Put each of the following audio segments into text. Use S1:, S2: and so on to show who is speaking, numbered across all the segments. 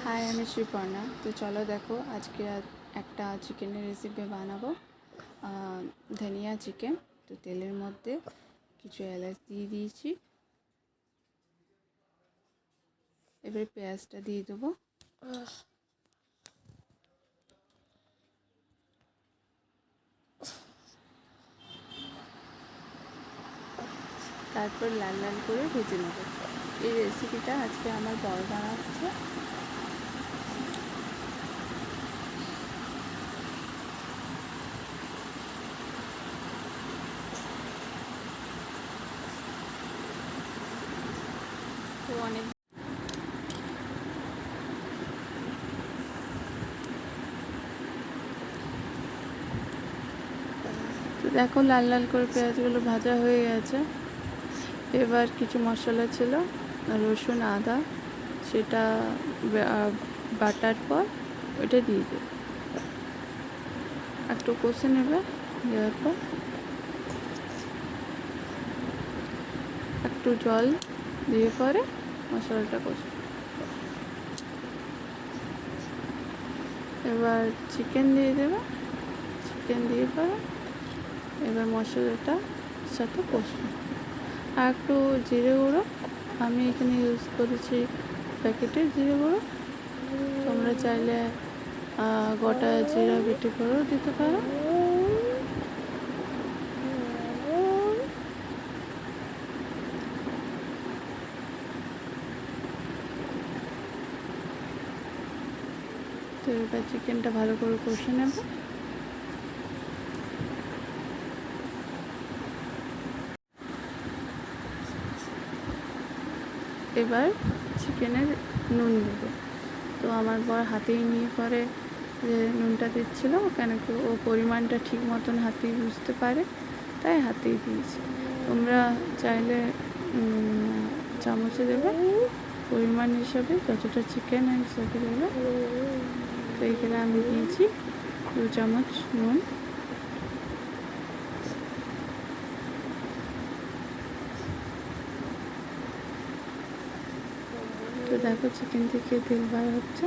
S1: High, আমি শ্রীপর্ণা। তো চলো দেখো, আজকে একটা চিকেনের রেসিপি বানাবো। ধনিয়া চিকেন। তো তেলের মধ্যে কিছু এলাচ দিয়ে দিয়েছি, এবার পেঁয়াজটা দিয়ে দেবো। তারপর লাল লাল করে ভেজে নেব। এই রেসিপিটা আজকে আমার বর বানাচ্ছে। তো অনেক তো দেখো, লাল লাল করে পেঁয়াজগুলো ভাজা হয়ে গেছে। এবার কিছু মশলা ছিল, রসুন আদা, সেটা বাটার পর ওইটা দিয়ে দেবে, একটু কষে নেবে। দেওয়ার পর একটু জল দিয়ে পরে মশলাটা কষবে। এবার চিকেন দিয়ে দেবে, চিকেন দিয়ে পরে এবার মশলাটা সাথে কষবে। আর একটু জিরে গুঁড়ো, আমি এখানে ইউজ করেছি প্যাকেটের জিরে গুঁড়ো। তোমরা চাইলে গোটা জিরা বেটে করেও দিতে পারো। তো এবার চিকেনটা ভালো করে কষে নেবে। এবার চিকেনের নুন দেবে। তো আমার বর হাতেই নিয়ে পরে যে নুনটা দিচ্ছিলো, কেন কি ও পরিমাণটা ঠিক মতন হাতেই বুঝতে পারে, তাই হাতেই দিয়েছি। তোমরা চাইলে চামচে দেবে, পরিমাণ হিসাবে যতটা চিকেন হিসাবে দেবে। তো এখানে আমি দিয়েছি 2 চামচ নুন। তো দেখো, চিকেন থেকে তেল বার হচ্ছে।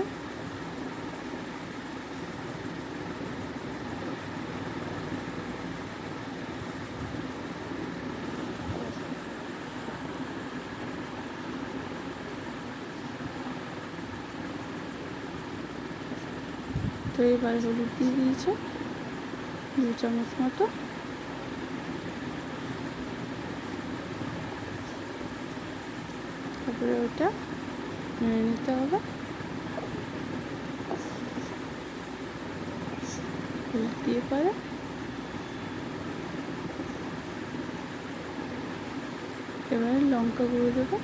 S1: তো এবার হলুদ দিয়ে দিয়েছে 2 চামচ মতো। তারপরে ওটা নেড়ে নিতে হবে। হলুদ দিয়ে পরে এবারে লঙ্কা গুঁড়ো দেবো।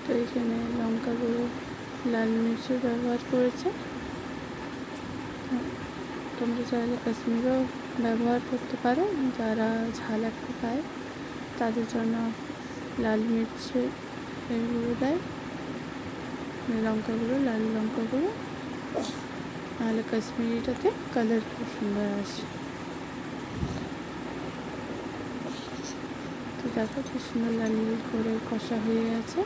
S1: তো এখানে লঙ্কা গুঁড়ো, লাল মির্চের ব্যবহার করেছে। তোমরা চাইলে কাশ্মীরও ব্যবহার করতে পারো, যারা ঝাল একটু খায় তাদের জন্য লাল মির্চের গুঁড়ো দেয়, লঙ্কা গুঁড়ো, লাল লঙ্কা গুঁড়ো, নাহলে কাশ্মীরিটাতে কালার খুব সুন্দর আসে। তো দেখো, খুব সুন্দর লাল করে কষা হয়ে গেছে।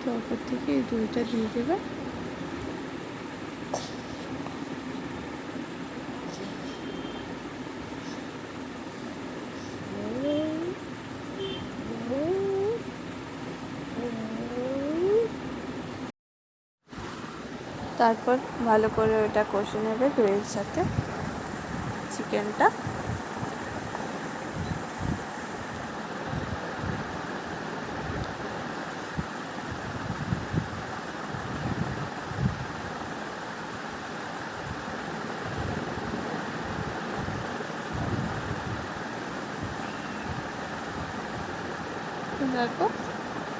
S1: তো ওপর থেকে এই দইটা দিয়ে দেবে। তারপর ভালো করে ওটা কষে নেবে দইয়ের সাথে চিকেনটা। দেখো,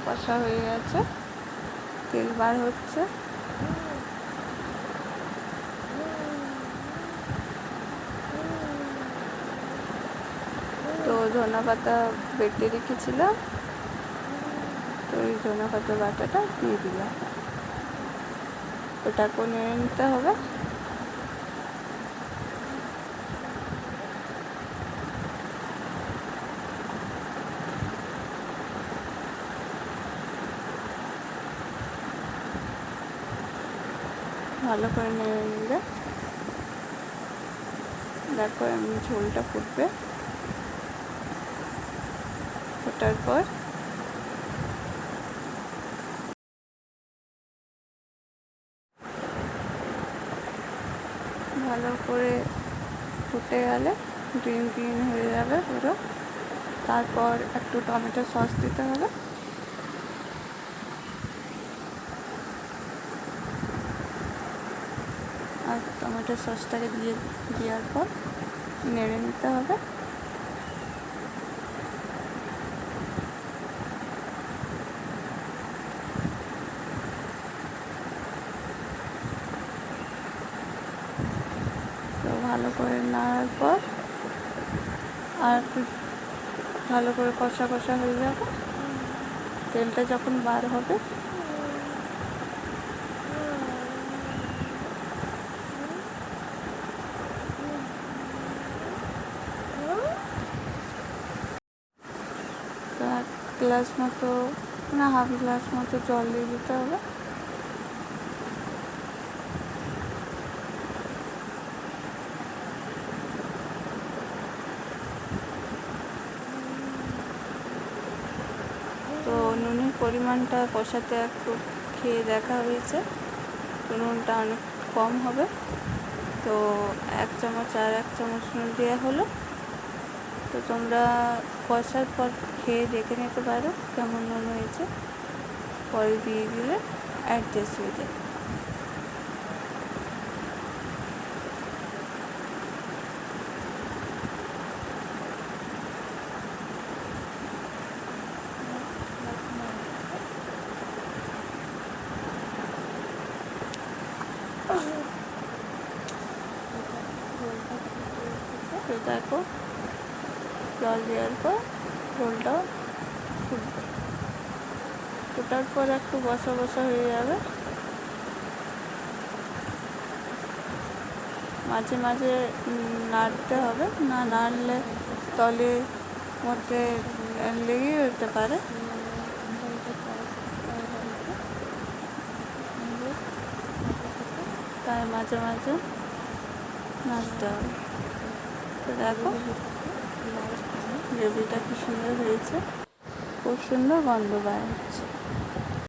S1: কষা হয়ে গেছে, তেল বার হচ্ছে। তো ধনেপাতা বেটে রেখেছিলাম, তো এই ধনেপাতা বাটাটা দিয়ে দিলাম। ওটাকেও নেড়ে নিতে হবে। ভালো করে নেড়ে নিলে দেখো এমনি ঝোলটা ফুটবে। ফোটার পর ভালো করে ফুটে গেলে গ্রিন গ্রিন হয়ে যাবে পুরো। তারপর একটু টমেটো সস দিতে হবে। আর টমেটো সসটাকে দেওয়ার পর নেড়ে নিতে হবে। তো ভালো করে নাড়ার পর আর একটু ভালো করে কষা কষা হয়ে যাবে। তেলটা যখন বার হবে তো 1 গ্লাস মতো না 1/2 গ্লাস মতো জল দিয়ে দিতে হবে। তো নুনের পরিমাণটা কষাতে একটু খেয়ে দেখা হয়েছে, তো নুনটা অনেক কম হবে। তো 1 চামচ আর 1 চামচ নুন দেওয়া হলো। তো তোমরা কষার পর খেয়ে দেখে নিতে পারো কেমন নুন হয়েছে, পরে দিয়ে দিলে অ্যাডজাস্ট হয়ে যায়। তো দেখো জল দেওয়ার পর ঝোলটাও ফুটবে। ফোটার পর একটু বসা বসা হয়ে যাবে। মাঝে মাঝে নাড়তে হবে, না নাড়লে তলের মধ্যে লেগে যেতে পারে। তাই মাঝে মাঝে নাড়তে হবে। তো দেখো গ্রেভিটা কি সুন্দর হয়েছে, খুব সুন্দর গন্ধ বার হচ্ছে।